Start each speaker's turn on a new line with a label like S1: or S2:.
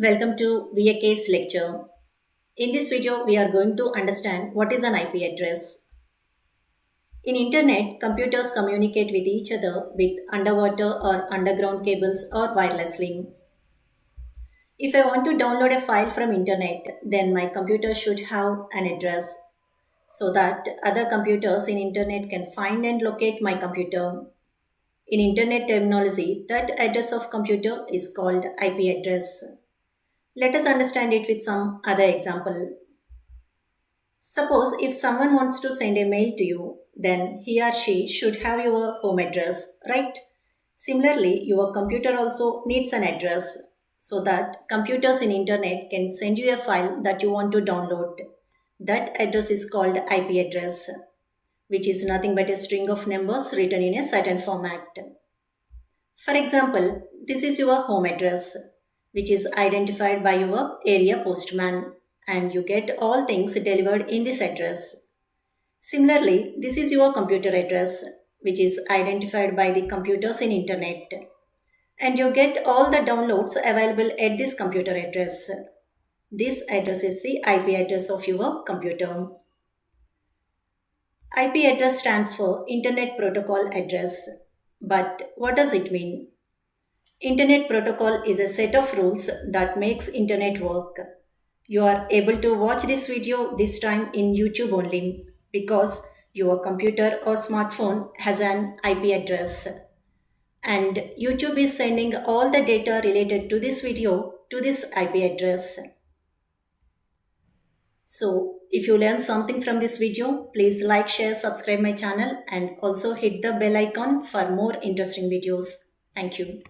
S1: Welcome to VAK's lecture. In this video, we are going to understand what is an IP address. In internet, computers communicate with each other with underwater or underground cables or wireless link. If I want to download a file from internet, then my computer should have an address so that other computers in internet can find and locate my computer. In internet terminology, that address of computer is called IP address. Let us understand it with some other example. Suppose if someone wants to send a mail to you, then he or she should have your home address, right? Similarly, your computer also needs an address so that computers in internet can send you a file that you want to download. That address is called IP address, which is nothing but a string of numbers written in a certain format. For example, this is your home address, which is identified by your area postman, and you get all things delivered in this address. Similarly, this is your computer address, which is identified by the computers in internet, and you get all the downloads available at this computer address. This address is the IP address of your computer. IP address stands for Internet Protocol Address. But what does it mean? Internet protocol is a set of rules that makes internet work. You are able to watch this video this time in YouTube only because your computer or smartphone has an IP address. And YouTube is sending all the data related to this video to this IP address. So, if you learned something from this video, please like, share, subscribe my channel and also hit the bell icon for more interesting videos. Thank you.